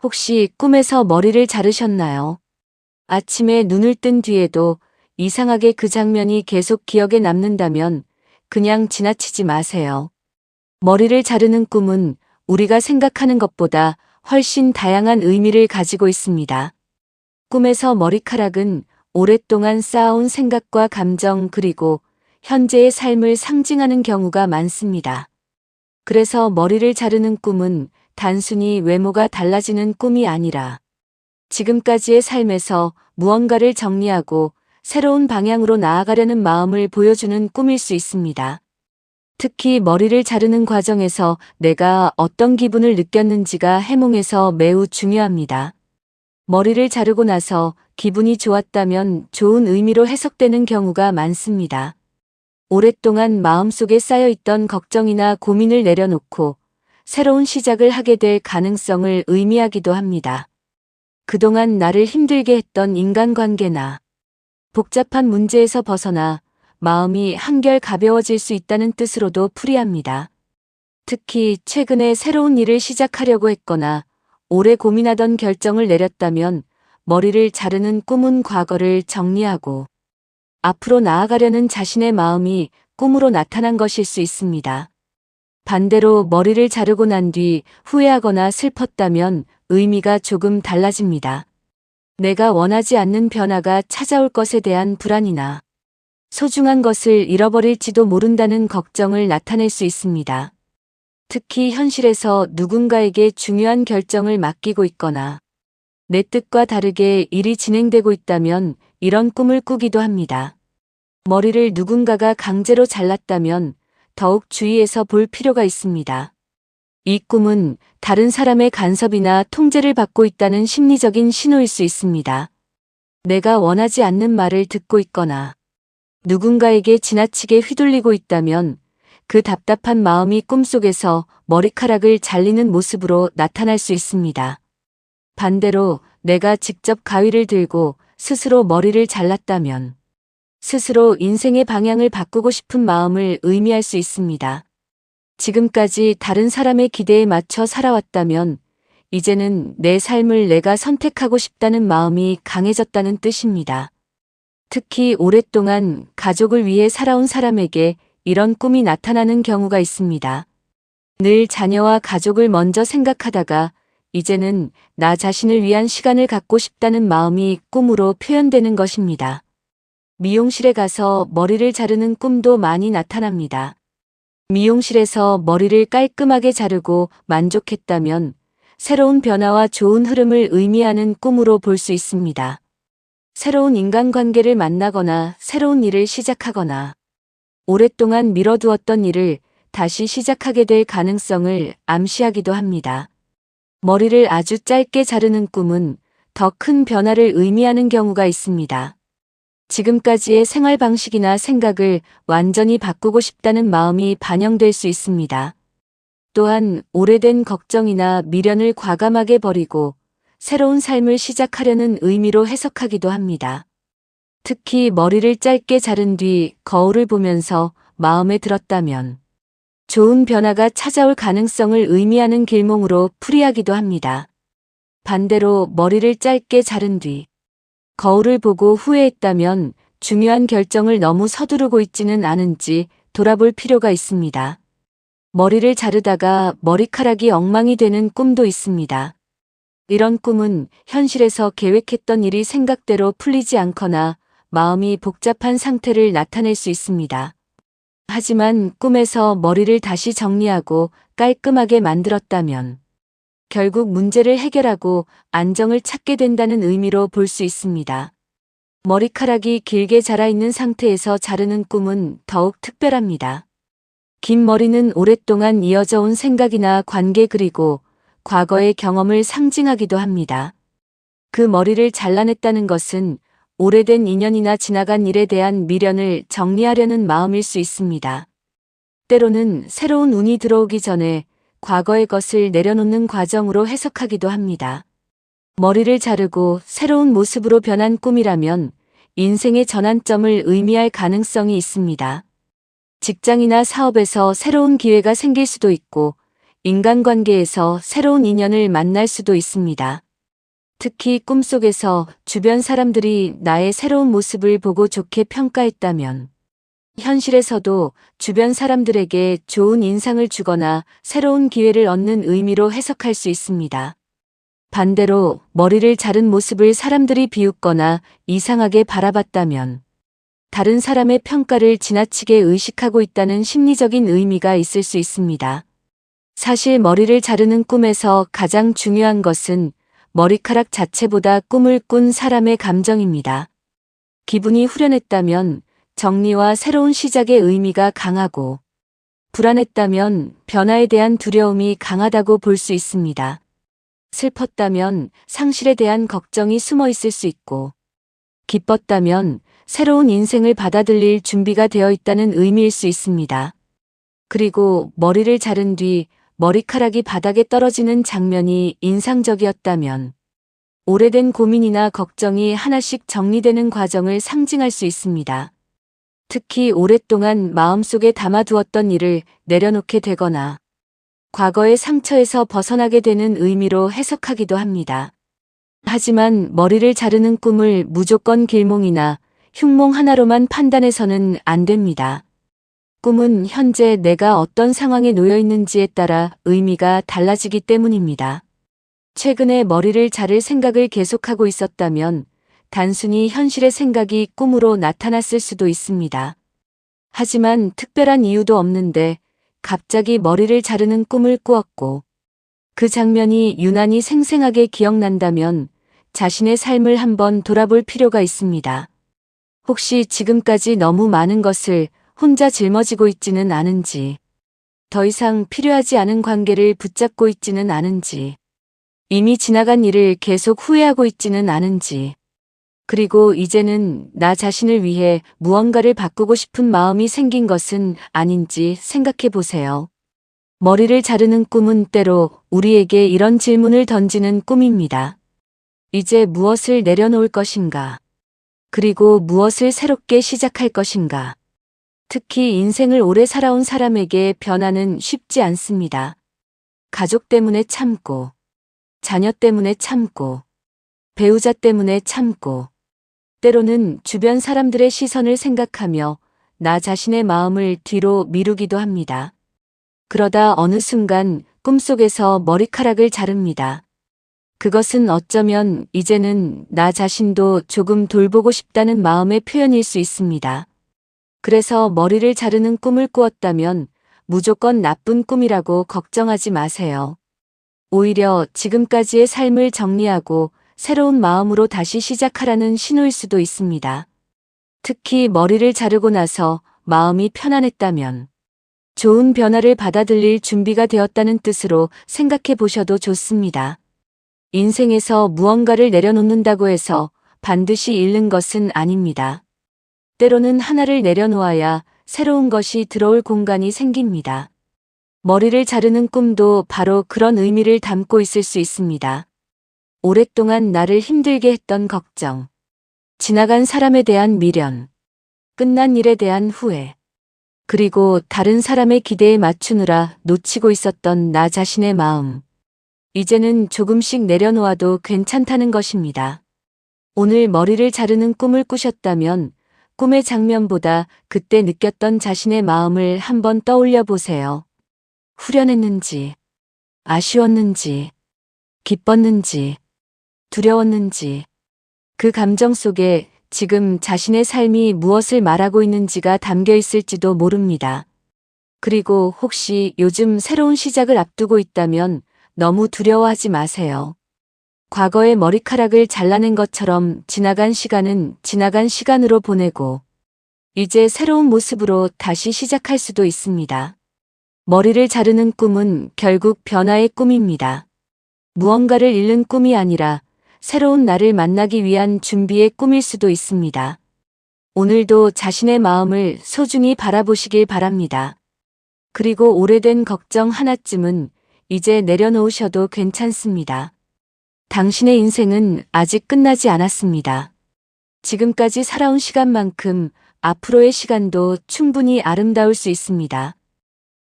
혹시 꿈에서 머리를 자르셨나요? 아침에 눈을 뜬 뒤에도 이상하게 그 장면이 계속 기억에 남는다면 그냥 지나치지 마세요. 머리를 자르는 꿈은 우리가 생각하는 것보다 훨씬 다양한 의미를 가지고 있습니다. 꿈에서 머리카락은 오랫동안 쌓아온 생각과 감정 그리고 현재의 삶을 상징하는 경우가 많습니다. 그래서 머리를 자르는 꿈은 단순히 외모가 달라지는 꿈이 아니라 지금까지의 삶에서 무언가를 정리하고 새로운 방향으로 나아가려는 마음을 보여주는 꿈일 수 있습니다. 특히 머리를 자르는 과정에서 내가 어떤 기분을 느꼈는지가 해몽에서 매우 중요합니다. 머리를 자르고 나서 기분이 좋았다면 좋은 의미로 해석되는 경우가 많습니다. 오랫동안 마음속에 쌓여있던 걱정이나 고민을 내려놓고 새로운 시작을 하게 될 가능성을 의미하기도 합니다. 그동안 나를 힘들게 했던 인간관계나 복잡한 문제에서 벗어나 마음이 한결 가벼워질 수 있다는 뜻으로도 풀이합니다. 특히 최근에 새로운 일을 시작하려고 했거나 오래 고민하던 결정을 내렸다면 머리를 자르는 꿈은 과거를 정리하고 앞으로 나아가려는 자신의 마음이 꿈으로 나타난 것일 수 있습니다. 반대로 머리를 자르고 난 뒤 후회하거나 슬펐다면 의미가 조금 달라집니다. 내가 원하지 않는 변화가 찾아올 것에 대한 불안이나 소중한 것을 잃어버릴지도 모른다는 걱정을 나타낼 수 있습니다. 특히 현실에서 누군가에게 중요한 결정을 맡기고 있거나 내 뜻과 다르게 일이 진행되고 있다면 이런 꿈을 꾸기도 합니다. 머리를 누군가가 강제로 잘랐다면 더욱 주의해서 볼 필요가 있습니다. 이 꿈은 다른 사람의 간섭이나 통제를 받고 있다는 심리적인 신호일 수 있습니다. 내가 원하지 않는 말을 듣고 있거나 누군가에게 지나치게 휘둘리고 있다면 그 답답한 마음이 꿈속에서 머리카락을 잘리는 모습으로 나타날 수 있습니다. 반대로 내가 직접 가위를 들고 스스로 머리를 잘랐다면 스스로 인생의 방향을 바꾸고 싶은 마음을 의미할 수 있습니다. 지금까지 다른 사람의 기대에 맞춰 살아왔다면 이제는 내 삶을 내가 선택하고 싶다는 마음이 강해졌다는 뜻입니다. 특히 오랫동안 가족을 위해 살아온 사람에게 이런 꿈이 나타나는 경우가 있습니다. 늘 자녀와 가족을 먼저 생각하다가 이제는 나 자신을 위한 시간을 갖고 싶다는 마음이 꿈으로 표현되는 것입니다. 미용실에 가서 머리를 자르는 꿈도 많이 나타납니다. 미용실에서 머리를 깔끔하게 자르고 만족했다면 새로운 변화와 좋은 흐름을 의미하는 꿈으로 볼 수 있습니다. 새로운 인간관계를 만나거나 새로운 일을 시작하거나 오랫동안 미뤄두었던 일을 다시 시작하게 될 가능성을 암시하기도 합니다. 머리를 아주 짧게 자르는 꿈은 더 큰 변화를 의미하는 경우가 있습니다. 지금까지의 생활 방식이나 생각을 완전히 바꾸고 싶다는 마음이 반영될 수 있습니다. 또한 오래된 걱정이나 미련을 과감하게 버리고 새로운 삶을 시작하려는 의미로 해석하기도 합니다. 특히 머리를 짧게 자른 뒤 거울을 보면서 마음에 들었다면 좋은 변화가 찾아올 가능성을 의미하는 길몽으로 풀이하기도 합니다. 반대로 머리를 짧게 자른 뒤 거울을 보고 후회했다면 중요한 결정을 너무 서두르고 있지는 않은지 돌아볼 필요가 있습니다. 머리를 자르다가 머리카락이 엉망이 되는 꿈도 있습니다. 이런 꿈은 현실에서 계획했던 일이 생각대로 풀리지 않거나 마음이 복잡한 상태를 나타낼 수 있습니다. 하지만 꿈에서 머리를 다시 정리하고 깔끔하게 만들었다면 결국 문제를 해결하고 안정을 찾게 된다는 의미로 볼 수 있습니다. 머리카락이 길게 자라있는 상태에서 자르는 꿈은 더욱 특별합니다. 긴 머리는 오랫동안 이어져 온 생각이나 관계 그리고 과거의 경험을 상징하기도 합니다. 그 머리를 잘라냈다는 것은 오래된 인연이나 지나간 일에 대한 미련을 정리하려는 마음일 수 있습니다. 때로는 새로운 운이 들어오기 전에 과거의 것을 내려놓는 과정으로 해석하기도 합니다. 머리를 자르고 새로운 모습으로 변한 꿈이라면 인생의 전환점을 의미할 가능성이 있습니다. 직장이나 사업에서 새로운 기회가 생길 수도 있고 인간관계에서 새로운 인연을 만날 수도 있습니다. 특히 꿈속에서 주변 사람들이 나의 새로운 모습을 보고 좋게 평가했다면, 현실에서도 주변 사람들에게 좋은 인상을 주거나 새로운 기회를 얻는 의미로 해석할 수 있습니다. 반대로 머리를 자른 모습을 사람들이 비웃거나 이상하게 바라봤다면, 다른 사람의 평가를 지나치게 의식하고 있다는 심리적인 의미가 있을 수 있습니다. 사실 머리를 자르는 꿈에서 가장 중요한 것은 머리카락 자체보다 꿈을 꾼 사람의 감정입니다. 기분이 후련했다면 정리와 새로운 시작의 의미가 강하고, 불안했다면 변화에 대한 두려움이 강하다고 볼 수 있습니다. 슬펐다면 상실에 대한 걱정이 숨어 있을 수 있고, 기뻤다면 새로운 인생을 받아들일 준비가 되어 있다는 의미일 수 있습니다. 그리고 머리를 자른 뒤 머리카락이 바닥에 떨어지는 장면이 인상적이었다면, 오래된 고민이나 걱정이 하나씩 정리되는 과정을 상징할 수 있습니다. 특히 오랫동안 마음속에 담아두었던 일을 내려놓게 되거나, 과거의 상처에서 벗어나게 되는 의미로 해석하기도 합니다. 하지만 머리를 자르는 꿈을 무조건 길몽이나 흉몽 하나로만 판단해서는 안 됩니다. 꿈은 현재 내가 어떤 상황에 놓여 있는지에 따라 의미가 달라지기 때문입니다. 최근에 머리를 자를 생각을 계속하고 있었다면 단순히 현실의 생각이 꿈으로 나타났을 수도 있습니다. 하지만 특별한 이유도 없는데 갑자기 머리를 자르는 꿈을 꾸었고, 그 장면이 유난히 생생하게 기억난다면 자신의 삶을 한번 돌아볼 필요가 있습니다. 혹시 지금까지 너무 많은 것을 혼자 짊어지고 있지는 않은지, 더 이상 필요하지 않은 관계를 붙잡고 있지는 않은지, 이미 지나간 일을 계속 후회하고 있지는 않은지, 그리고 이제는 나 자신을 위해 무언가를 바꾸고 싶은 마음이 생긴 것은 아닌지 생각해 보세요. 머리를 자르는 꿈은 때로 우리에게 이런 질문을 던지는 꿈입니다. 이제 무엇을 내려놓을 것인가? 그리고 무엇을 새롭게 시작할 것인가? 특히 인생을 오래 살아온 사람에게 변화는 쉽지 않습니다. 가족 때문에 참고, 자녀 때문에 참고, 배우자 때문에 참고, 때로는 주변 사람들의 시선을 생각하며 나 자신의 마음을 뒤로 미루기도 합니다. 그러다 어느 순간 꿈속에서 머리카락을 자릅니다. 그것은 어쩌면 이제는 나 자신도 조금 돌보고 싶다는 마음의 표현일 수 있습니다. 그래서 머리를 자르는 꿈을 꾸었다면 무조건 나쁜 꿈이라고 걱정하지 마세요. 오히려 지금까지의 삶을 정리하고 새로운 마음으로 다시 시작하라는 신호일 수도 있습니다. 특히 머리를 자르고 나서 마음이 편안했다면, 좋은 변화를 받아들일 준비가 되었다는 뜻으로 생각해 보셔도 좋습니다. 인생에서 무언가를 내려놓는다고 해서 반드시 잃는 것은 아닙니다. 때로는 하나를 내려놓아야 새로운 것이 들어올 공간이 생깁니다. 머리를 자르는 꿈도 바로 그런 의미를 담고 있을 수 있습니다. 오랫동안 나를 힘들게 했던 걱정, 지나간 사람에 대한 미련, 끝난 일에 대한 후회, 그리고 다른 사람의 기대에 맞추느라 놓치고 있었던 나 자신의 마음. 이제는 조금씩 내려놓아도 괜찮다는 것입니다. 오늘 머리를 자르는 꿈을 꾸셨다면 꿈의 장면보다 그때 느꼈던 자신의 마음을 한번 떠올려 보세요. 후련했는지, 아쉬웠는지, 기뻤는지, 두려웠는지, 그 감정 속에 지금 자신의 삶이 무엇을 말하고 있는지가 담겨 있을지도 모릅니다. 그리고 혹시 요즘 새로운 시작을 앞두고 있다면 너무 두려워하지 마세요. 과거의 머리카락을 잘라낸 것처럼 지나간 시간은 지나간 시간으로 보내고, 이제 새로운 모습으로 다시 시작할 수도 있습니다. 머리를 자르는 꿈은 결국 변화의 꿈입니다. 무언가를 잃는 꿈이 아니라 새로운 나를 만나기 위한 준비의 꿈일 수도 있습니다. 오늘도 자신의 마음을 소중히 바라보시길 바랍니다. 그리고 오래된 걱정 하나쯤은 이제 내려놓으셔도 괜찮습니다. 당신의 인생은 아직 끝나지 않았습니다. 지금까지 살아온 시간만큼 앞으로의 시간도 충분히 아름다울 수 있습니다.